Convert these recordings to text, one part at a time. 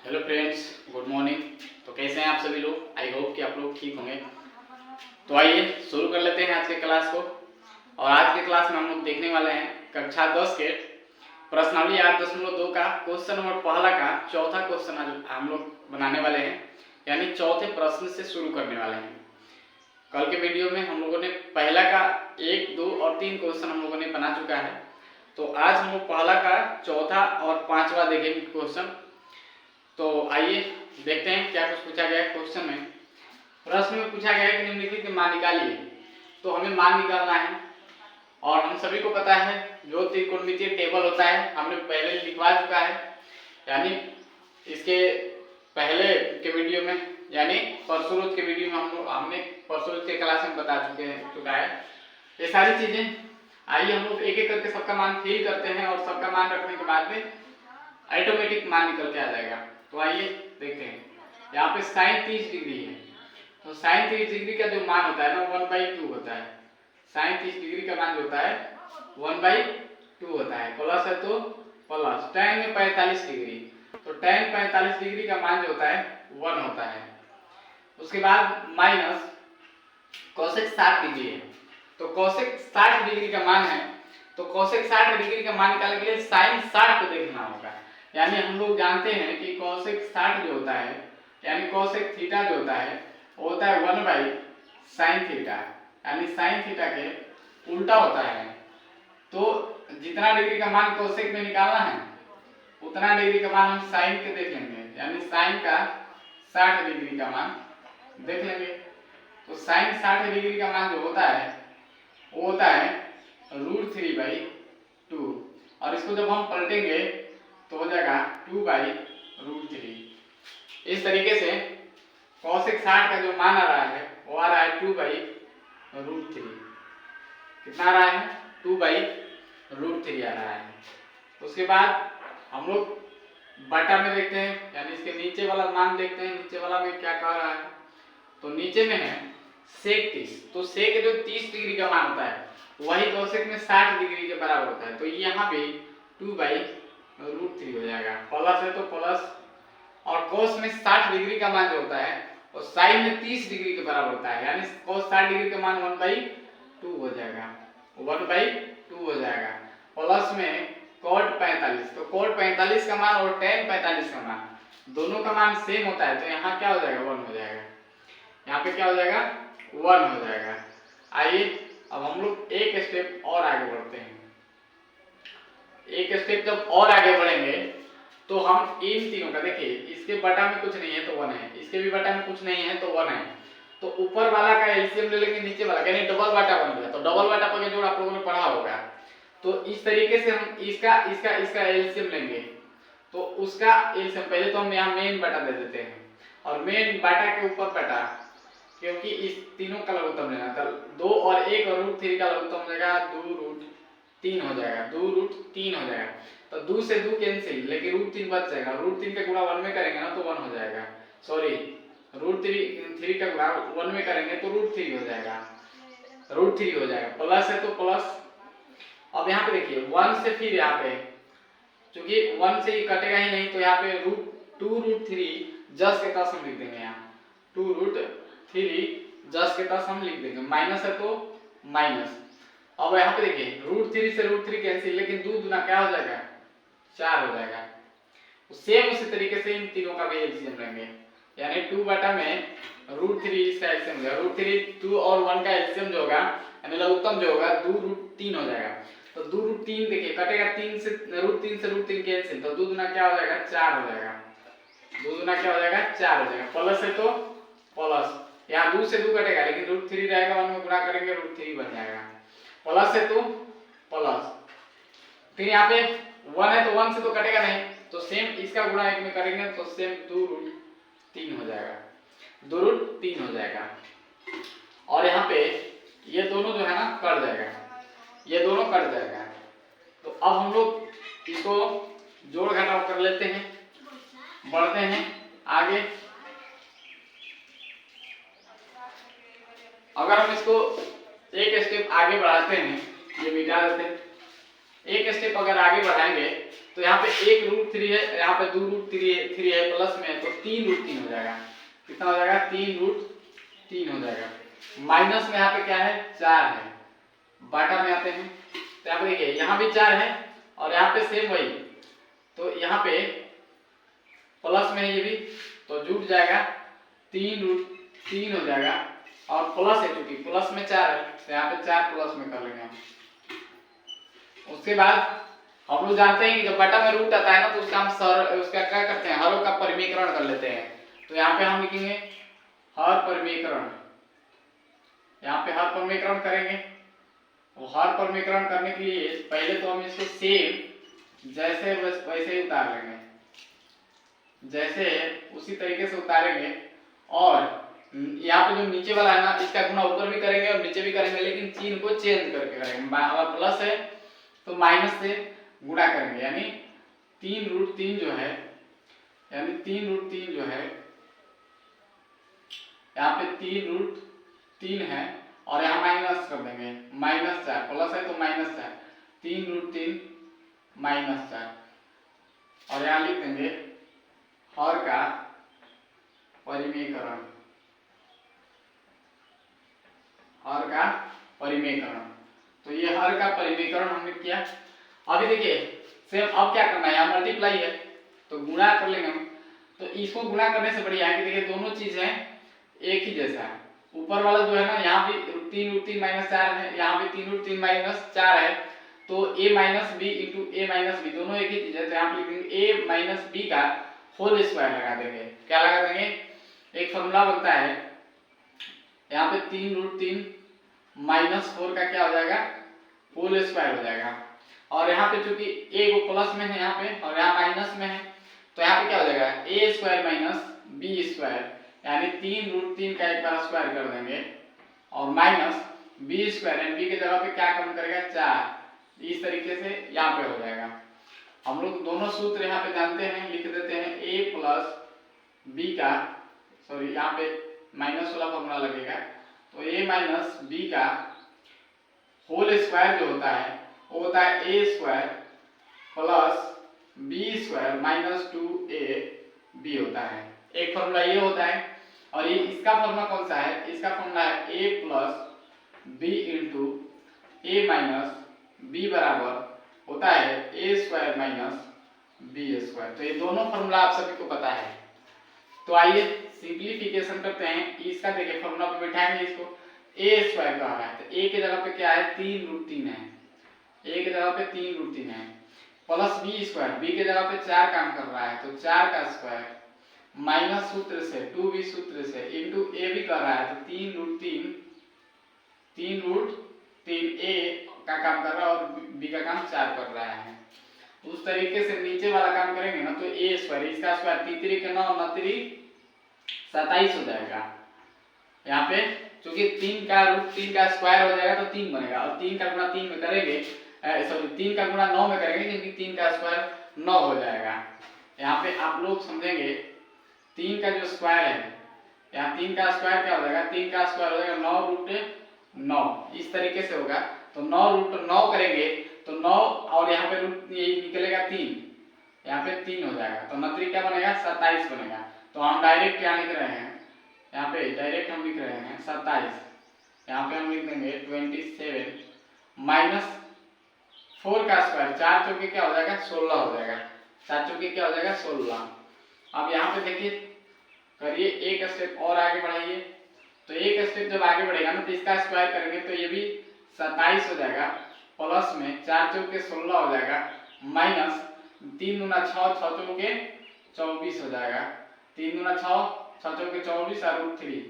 Hello friends, good morning. तो कैसे हैं आप सभी लोग? आई होप कि आप लोग ठीक होंगे। तो आइए शुरू कर लेते हैं आज के क्लास को। और आज के क्लास में हम लोग देखने वाले हैं कक्षा 10 के प्रश्नावली 8.2 का क्वेश्चन नंबर पहला का चौथा क्वेश्चन आज हम लोग बनाने वाले हैं, यानी चौथे प्रश्न से शुरू करने वाले हैं। कल के वीडियो में हम लोगों ने पहला का 1, 2 और 3 क्वेश्चन हम लोगों ने बना चुका है। तो आज हम लोग पहला का चौथा और पांचवा देखेंगे क्वेश्चन। तो आइए देखते हैं क्या कुछ पूछा गया है क्वेश्चन में। प्रश्न में पूछा गया है कि निम्नलिखित मान निकालिए। तो हमें मान निकालना है और हम सभी को पता है जो त्रिकोणमितीय टेबल होता है हमने पहले लिखवा चुका है, यानी इसके पहले के वीडियो में, यानी परसों रोज के वीडियो में हमने परसों रोज के क्लास में बता चुका है ये सारी चीजें। आइए हम लोग एक एक करके सबका मान फिल करते हैं और सबका मान रखने के बाद में ऑटोमेटिक मान निकल के आ जाएगा। तो आइए देखते हैं। यहाँ पे साइन 30 डिग्री है, तो साइन 30 डिग्री का जो मान होता है ना 1/2 होता है। साइन 30 डिग्री का मान जो होता है 1/2 होता है। प्लस है तो प्लस, tan में 45 डिग्री, तो tan 45 डिग्री का मान जो होता है 1 होता है। उसके बाद माइनस कोसेक 60 डिग्री है, तो कोसेक 60 डिग्री का मान है, तो कोसेक 60 डिग्री का मान निकालने के लिए साइन 60 को देखना होगा। यानी हम लोग जानते हैं कि कोसेक 60 जो होता है, यानी कोसेक थीटा जो होता है वो होता है 1/sin थीटा, यानी साइन थीटा के उल्टा होता है। तो जितना डिग्री का मान कोसेक में निकालना है उतना डिग्री का मान हम साइन के देख लेंगे, यानी साइन का 60 डिग्री का मान देख लेंगे। तो साइन 60 डिग्री का मान जो होता है वो होता है √3/2, और इसको जब हम पलटेंगे तो हो जाएगा 2/√3। इस तरीके से कोसेक 60 का जो मान आ रहा है वो आ रहा है 2/√3। कितना आ रहा है? 2/√3 आ रहा है। उसके बाद हम लोग बटा में देखते हैं, यानी इसके नीचे वाला मान देखते हैं। नीचे वाला में क्या कह रहा है? तो नीचे में है सेक 30, तो सेक जो 30 डिग्री का मान होता है वही कोसेक में 60 डिग्री के बराबर होता है। तो यहाँ पे 2/√3 हो जाएगा। प्लस है तो प्लस, और कोस में 60 डिग्री का मान जो होता है वो साइन में 30 डिग्री के बराबर होता है, यानी कोस 60 डिग्री का मान 1/2 हो जाएगा, 1/2 हो जाएगा। प्लस में cot 45, तो cot 45 का मान और tan 45 का मान दोनों का मान सेम होता है, तो यहाँ क्या हो जाएगा? 1 हो जाएगा। यहाँ पे क्या हो जाएगा? 1 हो जाएगा। आइए अब हम लोग एक स्टेप और आगे बढ़ते हैं। एक स्टेप जब और आगे बढ़ेंगे तो हम इन तीनों का, देखिए इसके बटा में कुछ नहीं है तो 1 है, इसके भी बटा में कुछ नहीं है तो 1 है, तो ऊपर वाला का एलसीएम ले लेंगे नीचे वाला, यानी डबल बाटा बन गया। तो डबल बाटा पर जोड़ आप लोगों ने पढ़ा होगा। तो इस तरीके से हम इसका एलसीएम लेंगे, तो उसका एलसीएम पहले तो हम यहाँ मेन बाटा दे देते हैं, और मेन बाटा के ऊपर बाटा, क्योंकि इस तीनों का लघुत्तम लेना था। 2 और 1 और √3 का लघुत्तम हो जाएगा 2√3 हो जाएगा, 2√3 हो जाएगा। तो 2 से 2 कैंसिल, लेकिन √3 बच जाएगा। √3 का गुणा 1 में करेंगे ना तो 1 हो जाएगा। सॉरी, √3 का गुणा 1 में करेंगे तो √3 हो जाएगा, √3 हो जाएगा। प्लस है तो प्लस। अब यहाँ पे देखिए 1 से फिर यहाँ पे, क्योंकि 1 से ही कटेगा ही नहीं, तो यहाँ पे √2√3 जस्ट के पास हम लिख देंगे। यहाँ 2√3 जस्ट के पास हम लिख देंगे। माइनस है तो माइनस। अब यहाँ पे देखिए √3 से √3 कैंसिल, लेकिन 2 दूना क्या हो जाएगा? 4 हो जाएगा। सेम उसी तरीके से इन तीनों का भी एलसीएम लेंगे, यानी 2 बटा में √3 इसका एलसीएम हो जाएगा। √3 2 और 1 का एलसीएम जो होगा, यानी लघुत्तम जो होगा 2√3 हो जाएगा। तो 2√3 देखिए कटेगा 3 से √3 कैंसिल, तो 2 दूना क्या हो जाएगा? 4 हो जाएगा। 2 दूना क्या हो जाएगा? 4 हो जाएगा। प्लस है तो प्लस, यहाँ 2 से 2 कटेगा, लेकिन √3 रहेगा, 1 में गुणा करेंगे √3 बन जाएगा। प्लस है तो प्लस, फिर यहाँ पे 1 है तो 1 से तो कटेगा नहीं, तो सेम इसका गुणा 1 में करेंगे तो सेम 2√3 हो जाएगा, 2√3 हो जाएगा। और यहाँ पे ये दोनों जो है ना कट जाएगा, ये दोनों कट जाएगा। तो अब हम लोग इसको जोड़ घटाव कर लेते हैं, बढ़ते हैं आगे। अगर हम इसको एक स्टेप आगे बढ़ाते हैं, ये मिटा देते हैं, एक स्टेप अगर आगे बढ़ाएंगे तो यहाँ पे 1√3 है, यहाँ पे 2√3 है, प्लस में है तो 3√3 हो जाएगा। कितना हो जाएगा? 3√3 हो जाएगा। माइनस में यहाँ पे क्या है? 4 है। बाटा में आते हैं तो यहाँ पे देखिए यहाँ भी 4 है और यहाँ पे सेम वही, तो यहाँ पे प्लस में है ये भी, तो जुट जाएगा 3√3 हो जाएगा। और प्लस है, क्योंकि प्लस में 4 है तो यहाँ पे 4 प्लस में कर लेंगे हम। उसके बाद हम लोग जानते हैं कि जब बटा में रूट आता है ना तो उसका हम उसका क्या करते हैं? हरों का परिमीकरण कर लेते हैं। तो यहाँ पे हम लिखेंगे हर परिमीकरण, यहाँ पे हर परिमीकरण करेंगे। वो हर परिमीकरण करने के लिए पहले तो हम इसको सेम जैसे वैसे ही उतार लेंगे, जैसे उसी तरीके से उतारेंगे। और यहाँ पे जो नीचे वाला है ना इसका गुना ऊपर भी करेंगे और नीचे भी करेंगे, लेकिन चिन्ह को चेंज करके करेंगे। अगर प्लस है तो माइनस से गुणा करेंगे, यानी 3√3 जो है, यानी 3√3 जो है, यहाँ पे 3√3 है और यहाँ माइनस कर देंगे, -4, प्लस है तो -4, 3√3 -4 और यहाँ लिख देंगे हर का परिमेयकरण, हर का परिमेयकरण। तो ये हर का परिमेयकरण हमने किया। अभी देखिए सेम अब क्या करना है, यहाँ मल्टीप्लाई है तो गुणा कर लेंगे हम। तो इसको गुणा करने से बढ़िया है कि देखिए दोनों चीज है एक ही जैसा है। ऊपर वाला जो है ना यहाँ भी 3√3 -4 है, यहाँ भी 3√3 -4 है, तो a minus B into A minus B दोनों एक ही चीज है। तो यहाँ पे लिख देंगे a माइनस बी का होल स्क्वायर लगा देंगे। क्या लगा देंगे? एक फॉर्मूला बनता है यहाँ पे 3√3 -4 का क्या हो जाएगा? होल स्क्वायर हो जाएगा। और यहाँ पे चूंकि a को प्लस में है यहाँ पे और यहाँ माइनस में है तो यहाँ पे क्या हो जाएगा? a square minus B square, यानी 3√3 का एक बार स्क्वायर कर देंगे और माइनस बी स्क्वायर, यानी बी के जगह पे क्या कम करेगा? 4। इस तरीके से यहाँ पे हो जाएगा। हम लोग दोनों सूत्र यहाँ पे जानते हैं, लिख देते हैं a प्लस बी का, सॉरी यहाँ पे माइनस वाला फॉर्मूला लगेगा, तो a माइनस बी का होल स्क्वायर जो होता है वो होता है a square plus B square minus 2ab होता है। एक फॉर्मूला ये होता है। और ये इसका फॉर्मूला कौन सा है? इसका फॉर्मूला है a plus B into A minus B बराबर होता है a square minus B square. तो ये दोनों फॉर्मूला आप सभी को पता है। तो आइए सिंप्लीफिकेशन करते हैं। इसका देखिए फॉर्मूला पे बैठाएंगे इसको, a स्क्वायर कहा है तो a के जगह पे क्या है? 3√3 है, a के जगह पे 3√3 है, प्लस बी स्क्वायर, बी के जगह पे 4 काम कर रहा है तो 4 का स्क्वायर माइनस सूत्र से 2b सूत्र से इंटू ए भी कर रहा है तो 3√3 a का काम कर रहा है और b का काम 4 कर रहा है। उस तरीके से नीचे वाला काम करेंगे ना तो a स्क्वायर, इसका स्क्वायर 3 के 9 9 3 27 हो जाएगा। यहाँ पे क्योंकि 3 का √3 का स्क्वायर हो जाएगा तो 3 बनेगा और 3 का गुणा 3 में करेंगे, सॉरी 3 का गुणा 9 में करेंगे क्योंकि 3 का स्क्वायर 9 हो जाएगा। यहाँ पे आप लोग समझेंगे 3 का जो स्क्वायर है, यहाँ 3 का स्क्वायर क्या हो जाएगा? 3 का स्क्वायर हो जाएगा 9√9, इस तरीके से होगा। तो 9√9 करेंगे तो 9 और यहाँ पे रूट ये निकलेगा 3, यहाँ पे 3 हो जाएगा तो 9 क्या बनेगा? 27 बनेगा। तो हम डायरेक्ट क्या लिख रहे हैं? यहाँ पे डायरेक्ट हम लिख रहे हैं 27। यहाँ पे हम लिख देंगे 27 माइनस 4 का स्क्वायर, 4 चौके क्या हो जाएगा? 16 हो जाएगा, 4 चौके क्या हो जाएगा? 16। अब यहाँ पे देखिए करिए एक स्टेप और आगे बढ़ाइए, तो एक स्टेप जब आगे बढ़ेगा ना तो इसका स्क्वायर करेंगे तो ये भी 27 हो जाएगा, प्लस में 4 चौके 16 हो जाएगा, माइनस 3 दूना 6, 6 चौके 24 हो जाएगा, 3 दूना 6, 6 चौके 24 और √3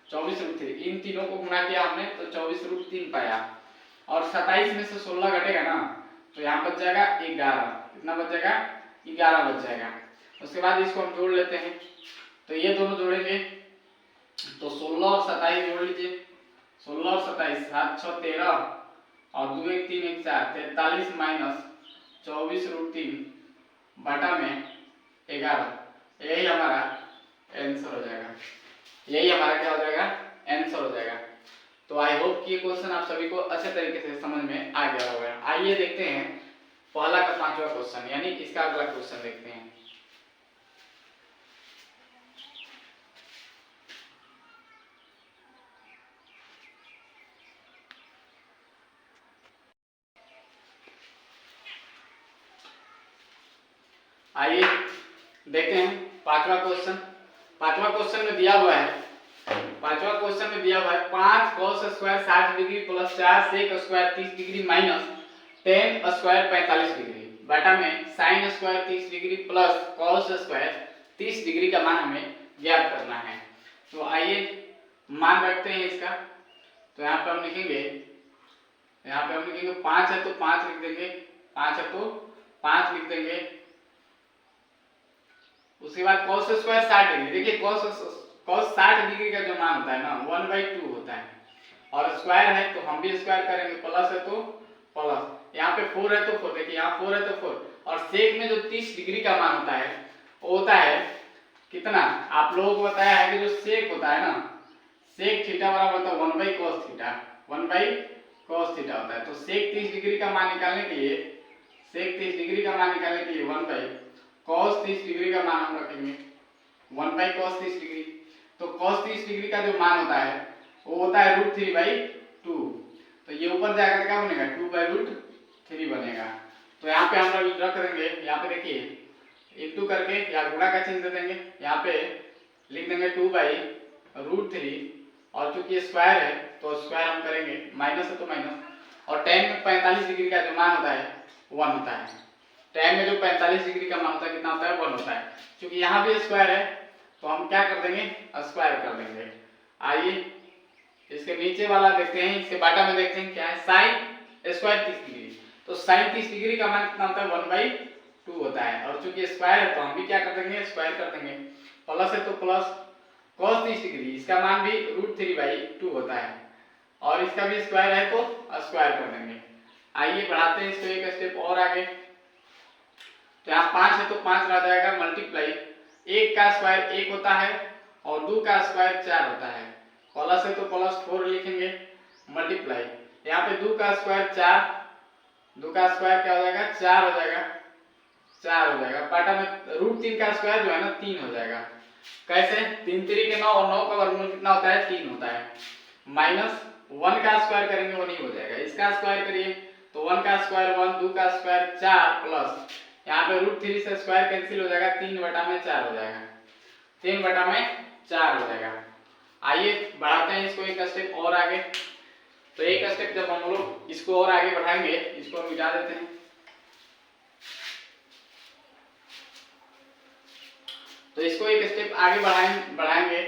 24√3, इन तीनों को गुणा किया हमने तो 24√3 पाया। और 27 में से 16 घटेगा ना तो यहाँ बच जाएगा 11। कितना बच जाएगा? 11 बच जाएगा। उसके बाद इसको हम जोड़ लेते हैं, तो ये दोनों जोड़ेंगे तो 16 और 27 जोड़ लीजिए, 16 और 27 7 6 13 और 2 1 3 1 4 43 माइनस 24√3 बटा में 11, यही हमारा आंसर हो जाएगा। यही हमारा क्या हो जाएगा? आंसर हो जाएगा। तो आई होप कि ये क्वेश्चन आप सभी को अच्छे तरीके से समझ में आ गया होगा। आइए देखते हैं पहला का पांचवा क्वेश्चन, यानी इसका अगला क्वेश्चन देखते हैं। आइए देखते हैं पांचवा क्वेश्चन। पांचवा क्वेश्चन में दिया हुआ है, पांचवा क्वेश्चन में दिया हुआ है 5 cos square 60 degree plus 4 sec square 30 degree minus 10 square 45 degree बटा में sin square 30 degree plus cos square 30 degree का मान हमें ज्ञात करना है। तो आइए मान रखते हैं इसका। तो यहाँ पे हम लिखेंगे, यहाँ पे हम लिखेंगे 5 है तो 5 लिख देंगे, 5 है तो 5 लिख देंगे। उसके बाद cos स्क्वायर 60 डिग्री, देखिए cos 60 डिग्री का जो मान होता है ना 1/2 होता है, और स्क्वायर है तो हम भी स्क्वायर करेंगे, प्लस है तो प्लस, यहाँ पे 4 है तो 4, देखिए यहाँ 4 है तो 4, और सेक में जो 30 डिग्री का मान होता है वो होता है कितना, आप लोगों को बताया है कि जो सेक होता है ना, सेक थीटा बराबर होता है 1/cos थीटा, 1/cos थीटा होता है। तो सेक 30 डिग्री का मान निकालने के लिए, सेक 30 डिग्री का मान निकालने के लिए 1/cos 30 डिग्री का मान हम रखेंगे 1/cos 30 डिग्री। तो cos 30 डिग्री का जो मान होता है वो होता है √3/2। तो ये ऊपर जाकर क्या बनेगा 2/√3 बनेगा। तो यहाँ पे हम लोग रख देंगे, यहाँ पे देखिए इंटू करके या गुणा का चिन्ह दे देंगे, यहाँ पे लिख देंगे 2/√3, और चूंकि स्क्वायर है तो स्क्वायर हम करेंगे, माइनस है तो माइनस, और tan में 45 डिग्री का जो मान होता है 1 होता है। tan में जो 45 डिग्री का मान होता है कितना होता है 1 होता है। क्योंकि यहाँ भी स्क्वायर है तो हम क्या कर देंगे स्क्वायर कर देंगे। आइए इसके नीचे वाला देखते हैं, इसके बाटा में देखते हैं क्या है, sin स्क्वायर 30 डिग्री। तो sin 30 डिग्री का मान कितना होता है 1/2 होता है, और चूंकि स्क्वायर है तो हम भी क्या कर देंगे स्क्वायर कर देंगे, प्लस है तो प्लस cos 30 डिग्री इसका मान भी √3/2 होता है, और इसका भी स्क्वायर है तो स्क्वायर कर देंगे। आइए बढ़ाते हैं इसको एक स्टेप और आगे। तो यहाँ 5 है तो 5 रह जाएगा मल्टीप्लाई, 1 का स्क्वायर 1 होता है और 2 का स्क्वायर 4 होता है, प्लस है तो प्लस 4 लिखेंगे, मल्टीप्लाई यहाँ पे 2 का स्क्वायर 4, 2 का स्क्वायर क्या हो जाएगा 4 हो जाएगा, 4 हो जाएगा, पाटा में √3 का स्क्वायर जो है ना 3 हो जाएगा। कैसे 3 3 के 9, और 9 का वर्गमूल कितना होता है 3 होता है, माइनस 1 का स्क्वायर करेंगे वो नहीं हो जाएगा, इसका स्क्वायर करिए तो 1 का स्क्वायर 1, 2 का स्क्वायर 4, प्लस यहाँ पे √3 से स्क्वायर कैंसिल हो जाएगा, 3/4 हो जाएगा, 3/4 हो जाएगा। आइए बढ़ाते हैं इसको एक स्टेप और आगे। तो एक स्टेप जब हम लोग इसको और आगे बढ़ाएंगे, इसको मिटा देते हैं। तो इसको एक स्टेप आगे बढ़ाएंगे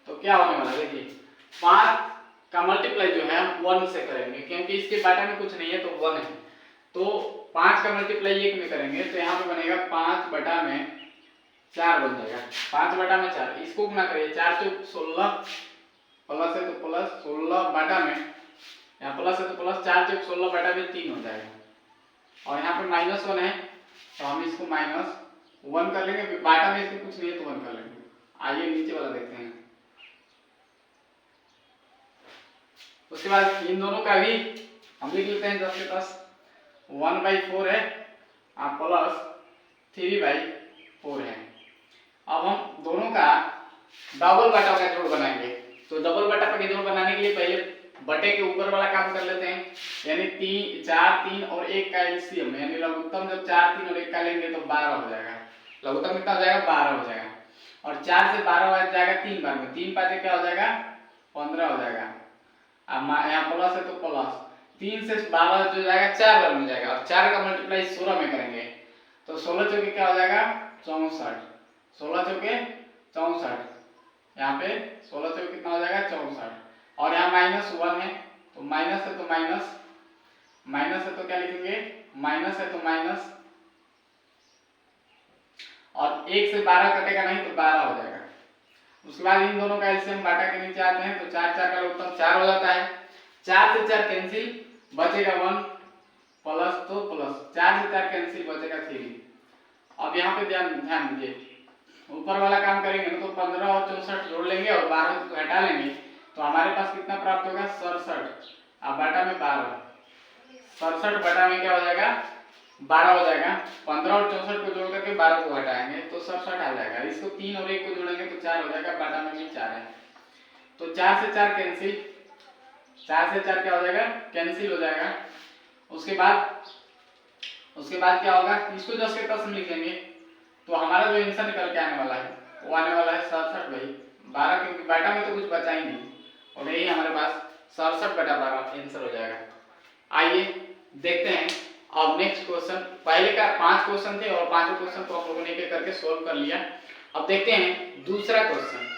तो क्या होने वाला है, देखिए 5 का मल्टीप्लाई जो है हम 1 से करेंगे, क्योंकि इसके बाटा में कुछ नहीं है तो 1 है, तो 5 का मल्टीप्लाई 1 में करेंगे तो यहाँ पे बनेगा 5/4 बन जाएगा, 5/4, इसको गुना करिए 4 × 16, प्लस है तो प्लस 16 बाटा में, यहाँ प्लस है तो प्लस 4 × 16 बाटा में 3 हो जाएगा, और यहाँ पे -1 है तो हम इसको -1 कर लेंगे, बाटा में इसको कुछ नहीं है तो 1 कर लेंगे। आइए नीचे वाला देखते हैं। उसके बाद इन दोनों का भी हम लिख लेते हैं 10 के 10, 1/4 है प्लस 3/4 है। अब हम दोनों का डबल बटा का जोड़ बनाएंगे। तो डबल बटा का जोड़ बनाने के लिए पहले बटे के ऊपर वाला काम कर लेते हैं, यानी 4 3 और 1 का एलसीएम, यानी लघुत्तम जब 4 3 और 1 का लेंगे तो 12 हो जाएगा, लघुत्तम कितना हो जाएगा 12 हो जाएगा, और 4 से 12 हो जाएगा 3 बार में, 3 5 क्या हो जाएगा 15 हो जाएगा, अब यहाँ प्लस है तो प्लस 3 से 12 जो जाएगा 4 बार में जाएगा, और 4 का मल्टीप्लाई 16 में करेंगे तो 16 चौके क्या हो जाएगा 64, 16 चौके 64, यहाँ पे 16 चौके कितना हो जाएगा 64, और यहाँ -1 है तो माइनस है तो माइनस, माइनस है तो क्या लिखेंगे माइनस है तो माइनस, और 1 से 12 कटेगा नहीं तो 12 हो जाएगा। उसके बाद इन दोनों का एलसीएम बाटा के नीचे आते हैं तो 4 4 का लघुत्तम 4 हो जाता है, 4 से 4 कैंसिल बचेगा 1, प्लस तो प्लस 4 से 4 कैंसिल बचेगा 3। अब यहाँ पे ध्यान दीजिए, ऊपर वाला काम करेंगे ना तो 15 और 64 जोड़ लेंगे और 12 को घटा लेंगे तो हमारे पास कितना प्राप्त होगा 67, अब बाटा में 12, 67 बटा में क्या हो जाएगा 12 हो जाएगा। 15 और 64 को जोड़ करके 12 को घटाएंगे तो 67 आ जाएगा। इसको 3 और 1 को जोड़ेंगे तो 4 हो जाएगा, बाटा में भी 4 है तो 4 से 4 कैंसिल, 4 से 4 क्या हो जाएगा, कैंसिल हो जाएगा। उसके बाद क्या होगा, इसको 10 के 10 में लिख लेंगे तो हमारा जो आंसर निकल के आने वाला है वो आने वाला है 67 भाई 12, क्योंकि बाटा में तो कुछ बचा ही नहीं और यही हमारे पास 67 बटा 12 आंसर हो जाएगा। आइए देखते हैं अब नेक्स्ट क्वेश्चन। पहले का 5 क्वेश्चन थे और 5 क्वेश्चन को हम लोगों ने एक एक करके सोल्व कर लिया। अब देखते हैं दूसरा क्वेश्चन।